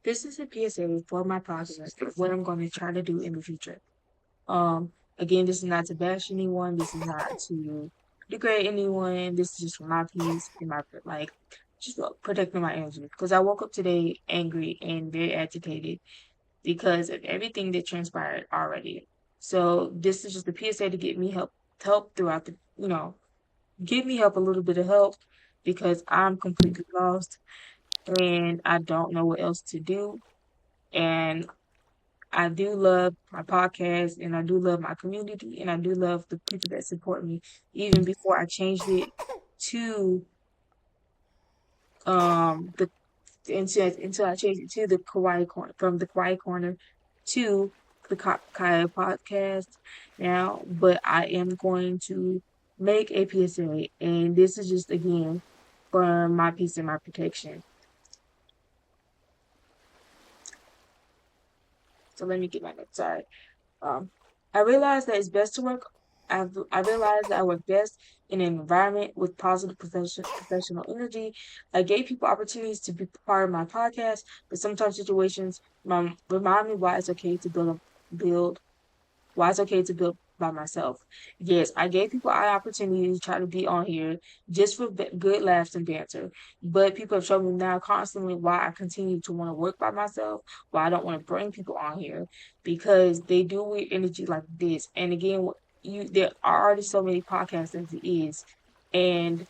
This is a PSA for my podcast of what I'm going to try to do in the future. Again, this is not to bash anyone. This is not to degrade anyone. This is just for my peace and my just protecting my energy. Because I woke up today angry and very agitated because of everything that transpired already. So this is just a PSA to get me help throughout give me help a little bit of help because I'm completely lost and I don't know what else to do. And I do love my podcast and I do love my community and I do love the people that support me even before I changed it to the until I changed it to the Kawaii Corner from the Kawaii Corner to the Kaya podcast now, but I am going to make a PSA and this is just again for my peace and my protection. So let me get my notes. Sorry. Um, I realized that it's best to work. I realized that I work best in an environment with positive professional energy. I gave people opportunities to be part of my podcast, but sometimes situations remind me why it's okay to build why it's okay to build by myself. Yes, I gave people an opportunity to try to be on here just for good laughs and banter. But people have shown me now constantly why I continue to want to work by myself, why I don't want to bring people on here because they do weird energy like this. And again, there are already so many podcasts as it is. And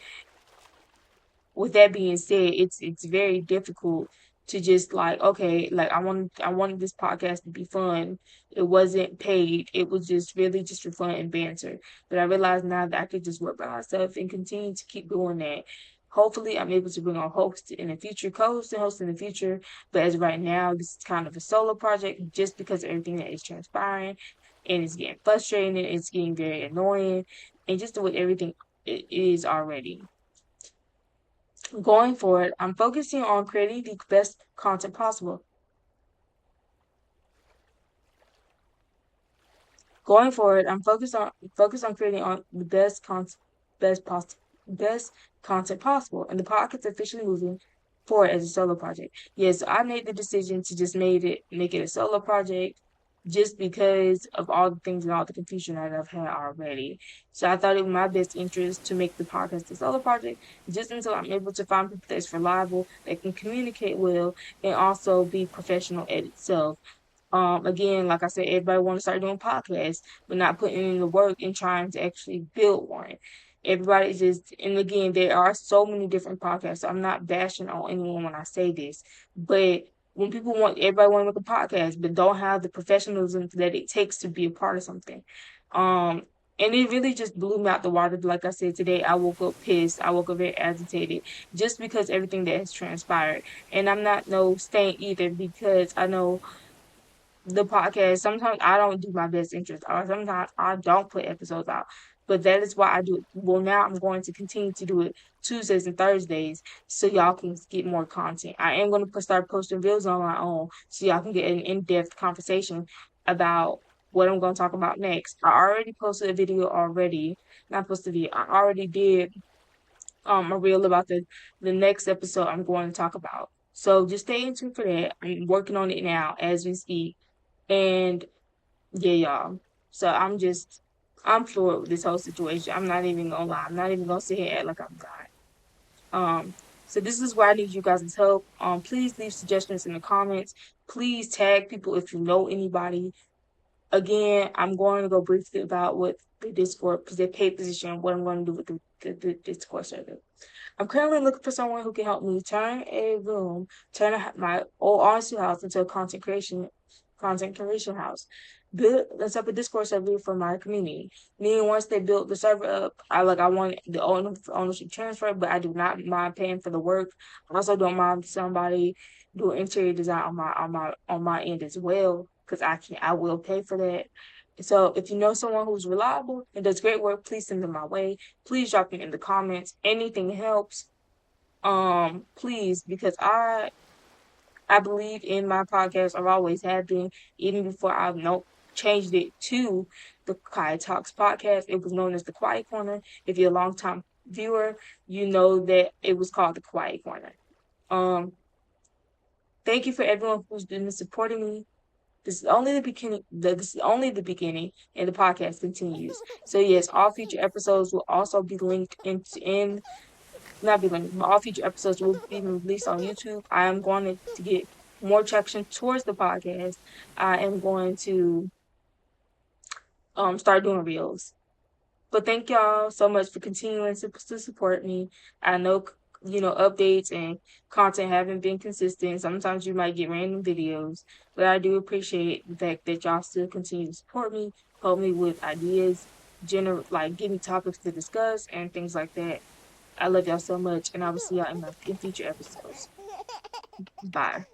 with that being said, it's very difficult to just like, okay, like I wanted this podcast to be fun. It wasn't paid. It was just really just for fun and banter. But I realize now that I could just work by myself and continue to keep doing that. Hopefully I'm able to bring on hosts in the future, co-host and host in the future. But as of right now, this is kind of a solo project just because of everything that is transpiring and it's getting frustrating, it's getting very annoying, and just the way everything it is already. Going forward, I'm focusing on creating the best content possible. Going forward, I'm focused on creating on the best pos- best content possible. And the podcast is officially moving forward as a solo project. Yes, I made the decision to just make it a solo project just because of all the things and all the confusion that I've had already. So I thought it was my best interest to make the podcast a solo project just until I'm able to find people that's reliable, that can communicate well, and also be professional at itself. Again, like I said, everybody want to start doing podcasts, but not putting in the work and trying to actually build one. Everybody's just, and again, there are so many different podcasts. So I'm not bashing on anyone when I say this, but when everybody want to make a podcast, but don't have the professionalism that it takes to be a part of something. Um, and it really just blew me out the water. Like I said today, I woke up pissed. I woke up very agitated just because everything that has transpired. And I'm not no saint either because I know the podcast, sometimes I don't do my best interest, or sometimes I don't put episodes out. But that is why I do it. Well, now I'm going to continue to do it Tuesdays and Thursdays so y'all can get more content. I am going to start posting videos on my own so y'all can get an in-depth conversation about what I'm going to talk about next. I already posted a video already. Not posted a video. I already did a reel about the next episode I'm going to talk about. So just stay in tune for that. I'm working on it now as we speak. And yeah, y'all. So I'm floored with this whole situation. I'm not even gonna lie. I'm not even gonna sit here and act like I'm God. So this is where I need you guys' help. Please leave suggestions in the comments. Please tag people if you know anybody. Again, I'm going to go briefly about what the Discord, the paid position, what I'm going to do with the Discord server. I'm currently looking for someone who can help me turn my old honesty house into a content creation house. Build a separate Discord server for my community. Meaning once they build the server up, I want the ownership transfer, but I do not mind paying for the work. I also don't mind somebody doing interior design on my end as well, because I will pay for that. So if you know someone who's reliable and does great work, please send them my way. Please drop it in the comments. Anything helps. Please, because I believe in my podcast. I've always had been, even before I changed it to the Quiet Talks podcast. It was known as the Quiet Corner. If you're a longtime viewer, you know that it was called the Quiet Corner. Um, Thank you for everyone who's been supporting me. This is only the beginning. This is only the beginning, and the podcast continues. So yes, all future episodes will also be linked in not be linked, but all future episodes will be released on YouTube. I am going to get more traction towards the podcast. I am going to start doing reels. But thank y'all so much for continuing to support me. I know, updates and content haven't been consistent. Sometimes you might get random videos, but I do appreciate the fact that y'all still continue to support me, help me with ideas, like give me topics to discuss and things like that. I love y'all so much, and I will see y'all in future episodes. Bye.